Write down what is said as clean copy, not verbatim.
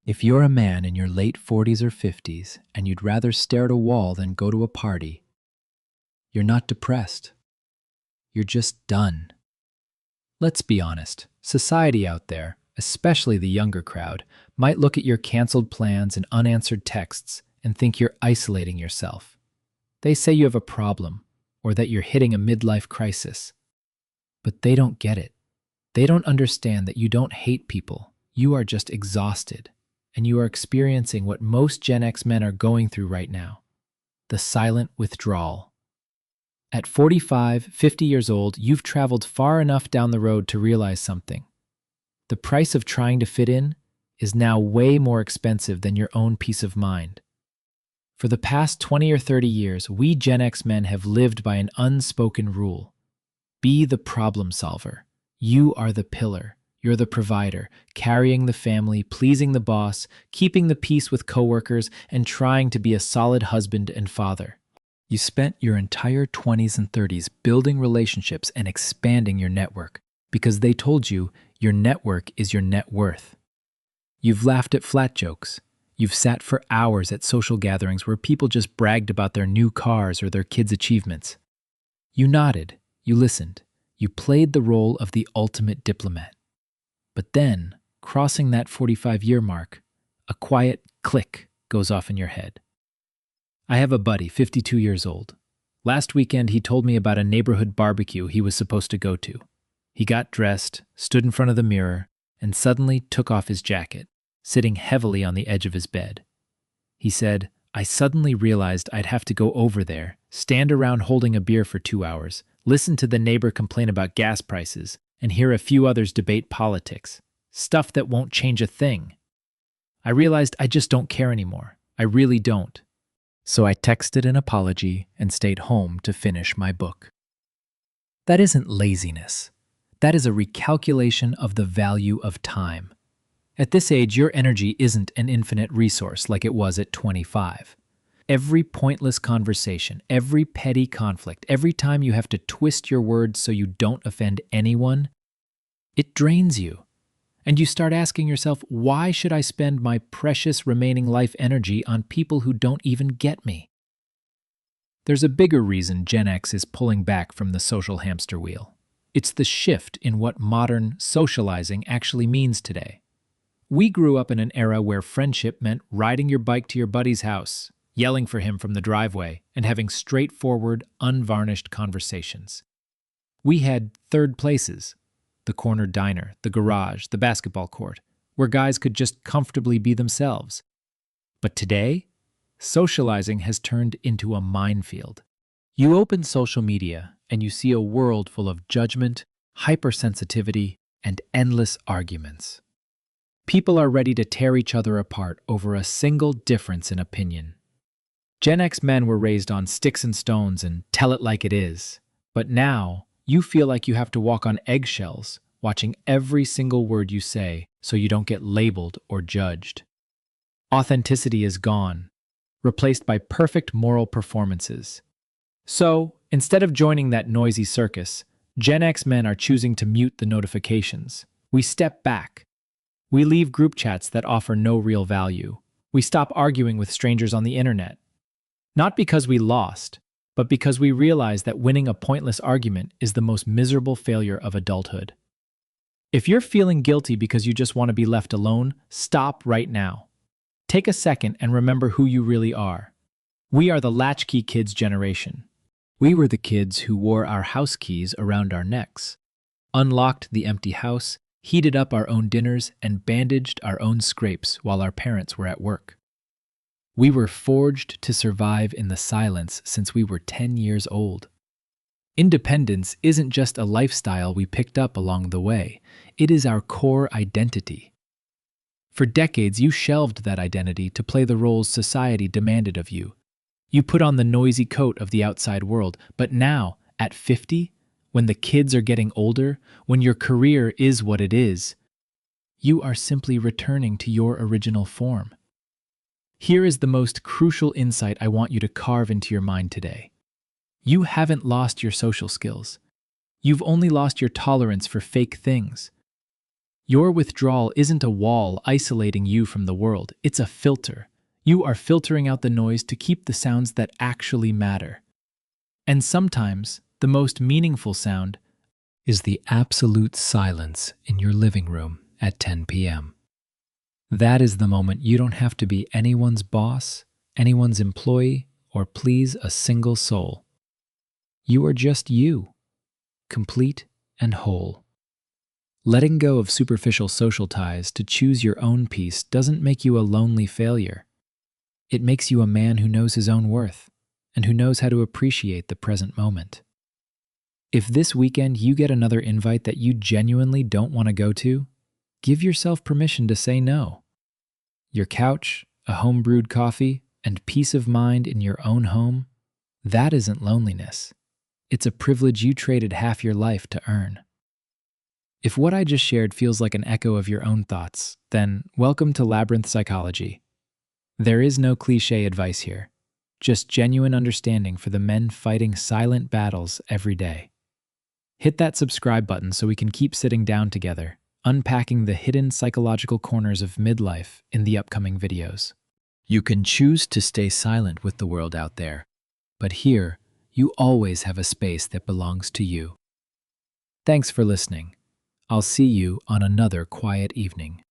If you're a man in your late 40s or 50s and you'd rather stare at a wall than go to a party, you're not depressed. You're just done. Let's be honest, society out there, especially the younger crowd, might look at your canceled plans and unanswered texts and think you're isolating yourself. They say you have a problem or that you're hitting a midlife crisis. But they don't get it. They don't understand that you don't hate people. You are just exhausted. And you are experiencing what most Gen X men are going through right now, the silent withdrawal. At 45, 50 years old, you've traveled far enough down the road to realize something. The price of trying to fit in is now way more expensive than your own peace of mind. For the past 20 or 30 years, we Gen X men have lived by an unspoken rule. Be the problem solver. You are the pillar. You're the provider, carrying the family, pleasing the boss, keeping the peace with coworkers, and trying to be a solid husband and father. You spent your entire 20s and 30s building relationships and expanding your network because they told you your network is your net worth. You've laughed at flat jokes. You've sat for hours at social gatherings where people just bragged about their new cars or their kids' achievements. You nodded. You listened. You played the role of the ultimate diplomat. But then, crossing that 45-year mark, a quiet click goes off in your head. I have a buddy, 52 years old. Last weekend, he told me about a neighborhood barbecue he was supposed to go to. He got dressed, stood in front of the mirror, and suddenly took off his jacket, sitting heavily on the edge of his bed. He said, "I suddenly realized I'd have to go over there, stand around holding a beer for 2 hours, listen to the neighbor complain about gas prices, and hear a few others debate politics. Stuff that won't change a thing. I realized I just don't care anymore. I really don't. So I texted an apology and stayed home to finish my book." That isn't laziness. That is a recalculation of the value of time. At this age, your energy isn't an infinite resource like it was at 25. Every pointless conversation, every petty conflict, every time you have to twist your words so you don't offend anyone, it drains you. And you start asking yourself, why should I spend my precious remaining life energy on people who don't even get me? There's a bigger reason Gen X is pulling back from the social hamster wheel. It's the shift in what modern socializing actually means today. We grew up in an era where friendship meant riding your bike to your buddy's house, yelling for him from the driveway, and having straightforward, unvarnished conversations. We had third places, the corner diner, the garage, the basketball court, where guys could just comfortably be themselves. But today, socializing has turned into a minefield. You open social media and you see a world full of judgment, hypersensitivity, and endless arguments. People are ready to tear each other apart over a single difference in opinion. Gen X men were raised on sticks and stones and tell it like it is. But now, you feel like you have to walk on eggshells, watching every single word you say so you don't get labeled or judged. Authenticity is gone, replaced by perfect moral performances. So, instead of joining that noisy circus, Gen X men are choosing to mute the notifications. We step back. We leave group chats that offer no real value. We stop arguing with strangers on the internet. Not because we lost, but because we realize that winning a pointless argument is the most miserable failure of adulthood. If you're feeling guilty because you just want to be left alone, stop right now. Take a second and remember who you really are. We are the latchkey kids generation. We were the kids who wore our house keys around our necks, unlocked the empty house, heated up our own dinners, and bandaged our own scrapes while our parents were at work. We were forged to survive in the silence since we were 10 years old. Independence isn't just a lifestyle we picked up along the way. It is our core identity. For decades, you shelved that identity to play the roles society demanded of you. You put on the noisy coat of the outside world, but now, at 50, when the kids are getting older, when your career is what it is, you are simply returning to your original form. Here is the most crucial insight I want you to carve into your mind today. You haven't lost your social skills. You've only lost your tolerance for fake things. Your withdrawal isn't a wall isolating you from the world, it's a filter. You are filtering out the noise to keep the sounds that actually matter. And sometimes, the most meaningful sound is the absolute silence in your living room at 10 p.m. That is the moment you don't have to be anyone's boss, anyone's employee, or please a single soul. You are just you, complete and whole. Letting go of superficial social ties to choose your own peace doesn't make you a lonely failure. It makes you a man who knows his own worth and who knows how to appreciate the present moment. If this weekend you get another invite that you genuinely don't want to go to, give yourself permission to say no. Your couch, a home-brewed coffee, and peace of mind in your own home, that isn't loneliness. It's a privilege you traded half your life to earn. If what I just shared feels like an echo of your own thoughts, then welcome to Labyrinth Psychology. There is no cliché advice here, just genuine understanding for the men fighting silent battles every day. Hit that subscribe button so we can keep sitting down together, unpacking the hidden psychological corners of midlife in the upcoming videos. You can choose to stay silent with the world out there, but here, you always have a space that belongs to you. Thanks for listening. I'll see you on another quiet evening.